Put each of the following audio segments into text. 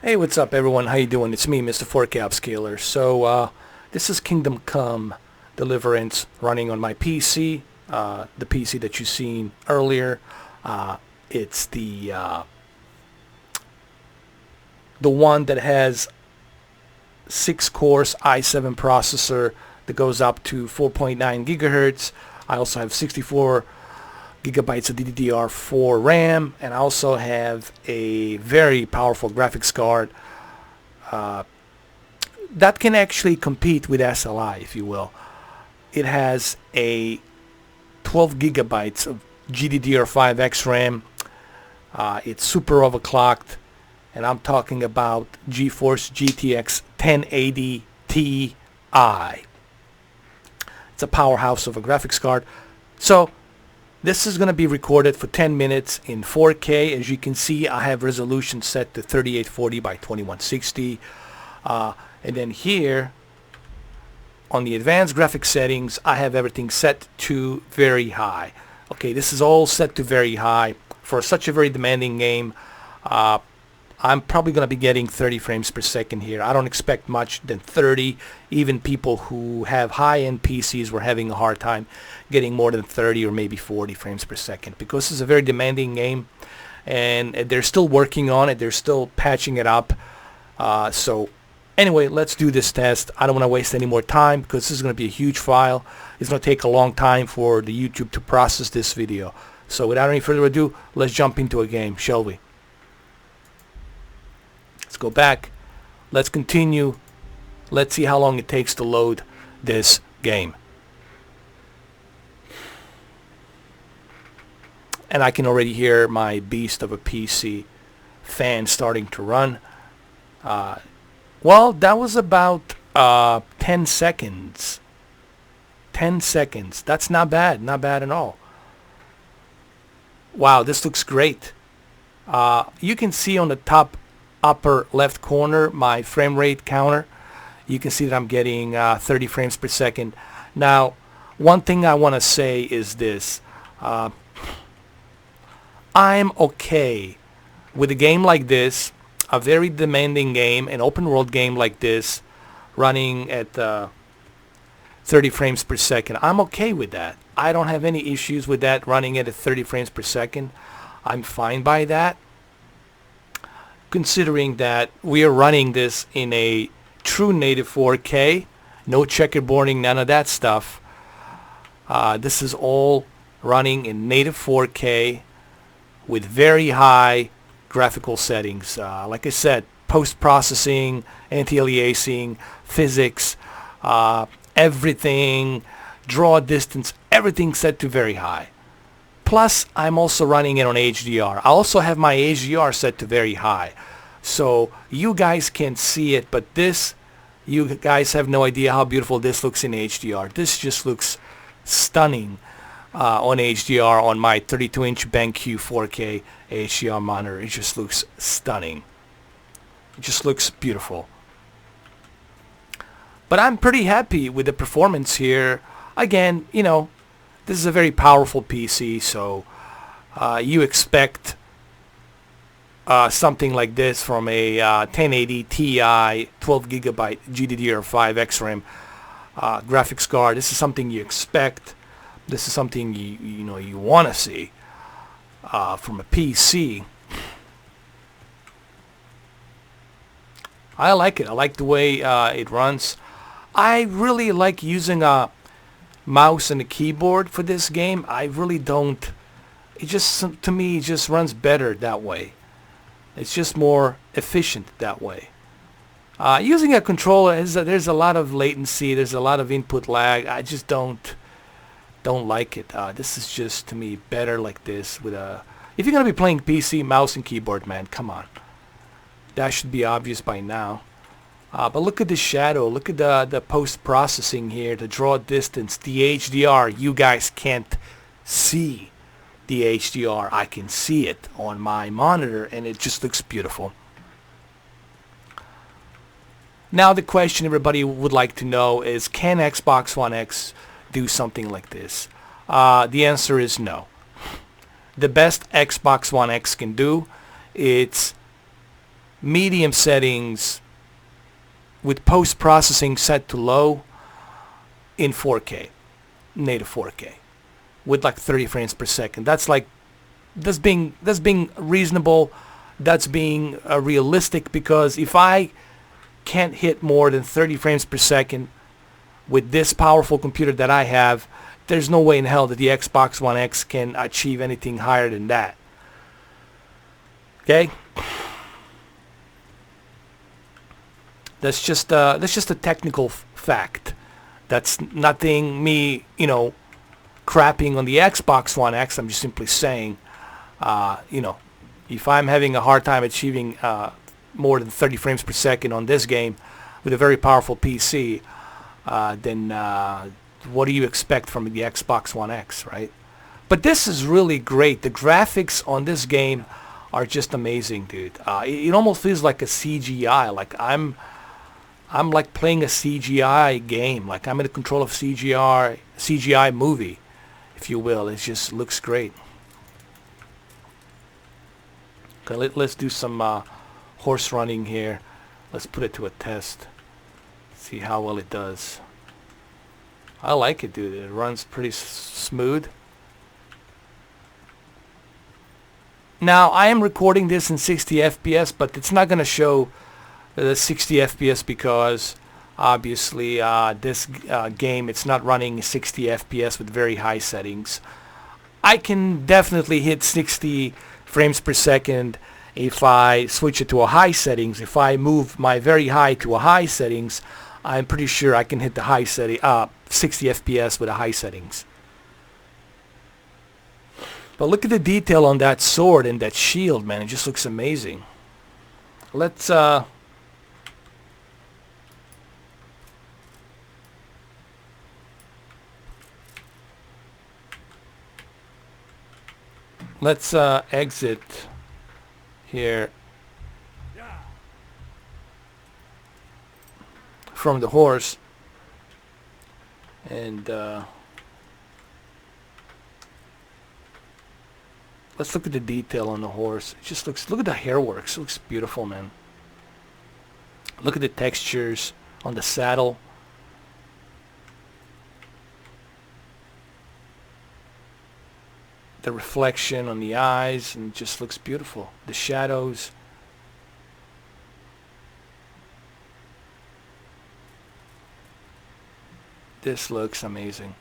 Hey, what's up everyone? How you doing? It's me, Mr. 4K Upscaler. So this is Kingdom Come Deliverance running on my PC, the PC that you seen earlier. It's the one that has 6-core i7 processor that goes up to 4.9 gigahertz. I also have 64 gigabytes of DDR4 RAM, and I also have a very powerful graphics card that can actually compete with SLI, if you will. It has a 12 gigabytes of GDDR5X RAM. It's super overclocked, and I'm talking about Geforce Gtx 1080 Ti. It's a powerhouse of a graphics card. So this is going to be recorded for 10 minutes in 4K. As you can see, I have resolution set to 3840 by 2160. And then here on the advanced graphics settings, I have everything set to very high. Okay, this is all set to very high. For such a very demanding game, I'm probably going to be getting 30 frames per second here. I don't expect much than 30. Even people who have high-end PCs were having a hard time getting more than 30 or maybe 40 frames per second, because this is a very demanding game, and they're still working on it. They're still patching it up. So anyway, let's do this test. I don't want to waste any more time because this is going to be a huge file. It's going to take a long time for the YouTube to process this video. So without any further ado, let's jump into a game, shall we? Let's go back. Let's continue. Let's see how long it takes to load this game. And I can already hear my beast of a PC fan starting to run. Well, that was about 10 seconds. 10 seconds. That's not bad. Not bad at all. Wow, this looks great. You can see on the top upper left corner my frame rate counter. You can see that I'm getting 30 frames per second. Now, one thing I want to say is this. I'm okay with a game like this, a very demanding game, an open world game like this, running at 30 frames per second. I'm okay with that. I don't have any issues with that running at 30 frames per second. I'm fine by that, considering that we are running this in a true native 4K, no checkerboarding, none of that stuff. This is all running in native 4K with very high graphical settings. Like I said, post-processing, anti-aliasing, physics, everything, draw distance, everything set to very high. Plus, I'm also running it on HDR. I also have my HDR set to very high. So you guys can see it, but this, you guys have no idea how beautiful this looks in HDR. This just looks stunning on HDR on my 32-inch BenQ 4K HDR monitor. It just looks stunning. It just looks beautiful. But I'm pretty happy with the performance here. Again, you know, this is a very powerful PC, so you expect something like this from a 1080 Ti 12 gigabyte GDDR5X RAM graphics card. This is something you expect. This is something you want to see from a PC. I like it. I like the way it runs. I really like using a mouse and a keyboard for this game. I really don't. It just, to me, it just runs better that way. It's just more efficient that way. Using a controller, there's a lot of latency. There's a lot of input lag. I just don't like it. This is just, to me, better like this. With a, if you're gonna be playing PC, mouse and keyboard, man, come on. That should be obvious by now. But look at the shadow. Look at the post-processing here, the draw distance, the HDR. You guys can't see the HDR. I can see it on my monitor, and it just looks beautiful. Now the question everybody would like to know is, can Xbox One X do something like this? The answer is no. The best Xbox One X can do, it's medium settings with post-processing set to low in 4K, native 4K, with like 30 frames per second. That's being reasonable. That's being realistic, because if I can't hit more than 30 frames per second with this powerful computer that I have, there's no way in hell that the Xbox One X can achieve anything higher than that. Okay? That's just a technical fact. That's nothing me, crapping on the Xbox One X. I'm just simply saying, if I'm having a hard time achieving more than 30 frames per second on this game with a very powerful PC, then what do you expect from the Xbox One X, right? But this is really great. The graphics on this game are just amazing, dude. It almost feels like a CGI. Like I'm like playing a CGI game. Like I'm in the control of CGI movie, if you will. It just looks great. Okay, let's do some horse running here. Let's put it to a test. See how well it does. I like it, dude. It runs pretty smooth. Now, I am recording this in 60 FPS, but it's not going to show the 60 FPS because obviously this game, it's not running 60 FPS with very high settings. I can definitely hit 60 frames per second if I switch it to a high settings. If I move my very high to a high settings, I'm pretty sure I can hit the high setting 60 FPS with the high settings. But look at the detail on that sword and that shield, man. It just looks amazing. Let's exit here from the horse, and let's look at the detail on the horse. It just looks, look at the hair works. It looks beautiful, man. Look at the textures on the saddle. The reflection on the eyes, and it just looks beautiful. The shadows. This looks amazing.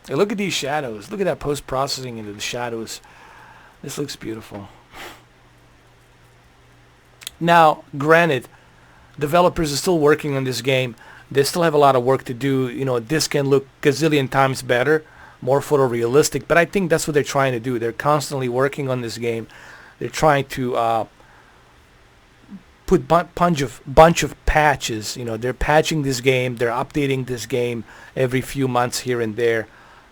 Hey, look at these shadows. Look at that post-processing into the shadows. This looks beautiful. Now, granted, developers are still working on this game. They still have a lot of work to do. You know, this can look gazillion times better, more photorealistic, but I think that's what they're trying to do. They're constantly working on this game. They're trying to put bunch of patches. You know, they're patching this game. They're updating this game every few months here and there.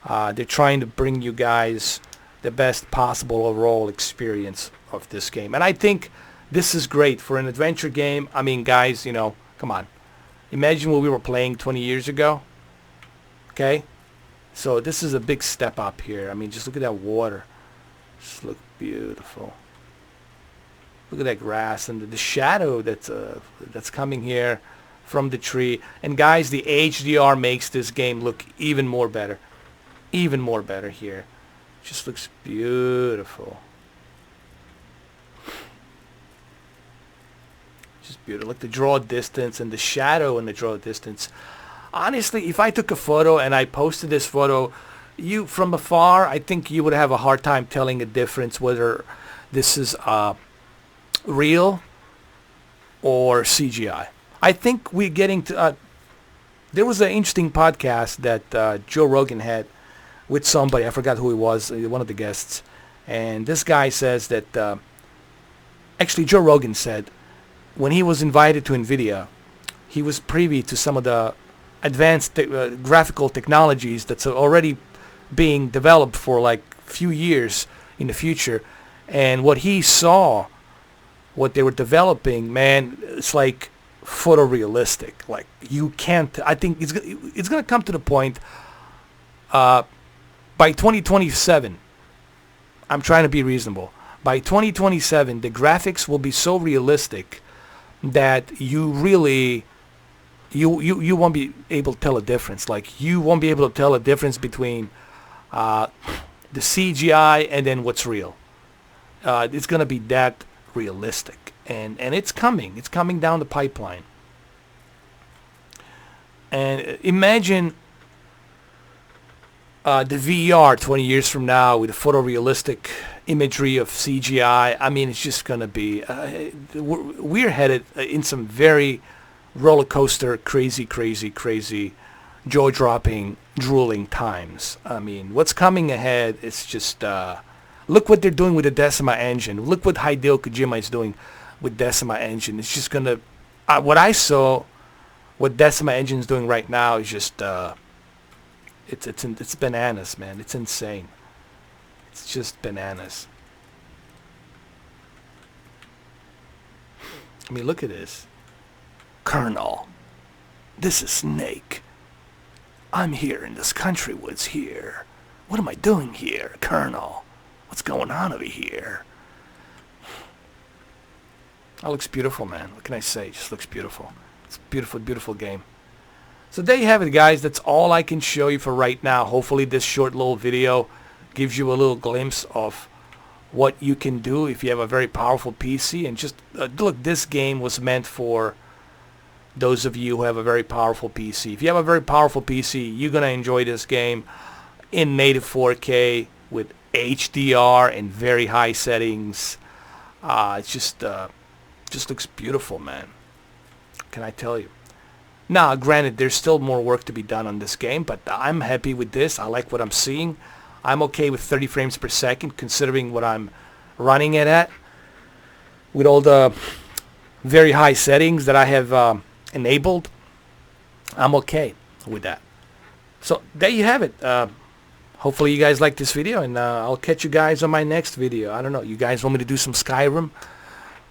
They're trying to bring you guys the best possible overall experience of this game. And I think this is great for an adventure game. I mean, guys, you know, come on. Imagine what we were playing 20 years ago. Okay? So this is a big step up here. I mean, just look at that water. Just look beautiful. Look at that grass and the shadow that's coming here from the tree. And guys, the HDR makes this game look even more better. Even more better here. Just looks beautiful. Just beautiful. Like the draw distance and the shadow and the draw distance. Honestly, if I took a photo and I posted this photo, you from afar, I think you would have a hard time telling a difference whether this is real or CGI. I think we're getting to... there was an interesting podcast that Joe Rogan had with somebody. I forgot who he was, one of the guests. And this guy says that... actually, Joe Rogan said when he was invited to NVIDIA, he was privy to some of the advanced graphical technologies that's already being developed for like few years in the future. And what he saw, what they were developing, man, it's like photorealistic. Like you can't... I think it's going to come to the point by 2027. I'm trying to be reasonable. By 2027, the graphics will be so realistic that you really you won't be able to tell a difference. Like, you won't be able to tell a difference between the CGI and then what's real. It's gonna be that realistic, and it's coming. It's coming down the pipeline. And imagine the VR 20 years from now with the photorealistic imagery of CGI. I mean, it's just gonna be. We're headed in some very roller coaster, crazy, jaw-dropping, drooling times. I mean, what's coming ahead is just. Look what they're doing with the Decima engine. Look what Hideo Kojima is doing with Decima engine. It's just gonna. What I saw, what Decima engine is doing right now is just. It's bananas, man. It's insane. It's just bananas. I mean, look at this. Colonel, this is Snake. I'm here in this country woods here. What am I doing here, Colonel? What's going on over here? That looks beautiful, man. What can I say? It just looks beautiful. It's a beautiful, beautiful game. So there you have it, guys. That's all I can show you for right now. Hopefully this short little video gives you a little glimpse of what you can do if you have a very powerful PC. And just look, this game was meant for those of you who have a very powerful PC. If you have a very powerful PC, you're going to enjoy this game in native 4K with HDR and very high settings. It's just looks beautiful, man. Can I tell you? Now, granted, there's still more work to be done on this game, but I'm happy with this. I like what I'm seeing. I'm okay with 30 frames per second, considering what I'm running it at. With all the very high settings that I have enabled, I'm okay with that. So there you have it. Hopefully you guys like this video, and I'll catch you guys on my next video. I don't know. You guys want me to do some Skyrim?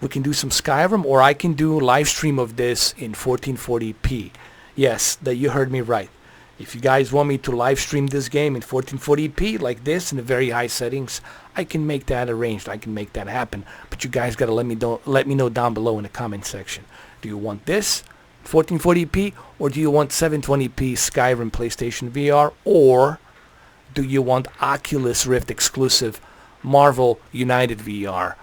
We can do some Skyrim, or I can do a live stream of this in 1440p. Yes, that you heard me right. If you guys want me to live stream this game in 1440p like this in the very high settings, I can make that arranged. I can make that happen. But you guys gotta let me know down below in the comment section. Do you want this 1440p, or do you want 720p Skyrim PlayStation VR, or do you want Oculus Rift exclusive Marvel United VR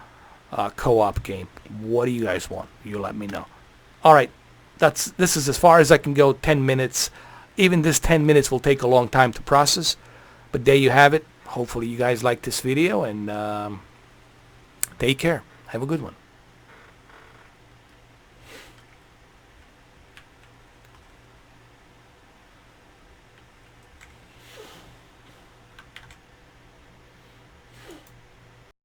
co-op game? What do you guys want? You let me know. Alright, this is as far as I can go. 10 minutes. Even this 10 minutes will take a long time to process, but there you have it. Hopefully you guys like this video, and take care. Have a good one.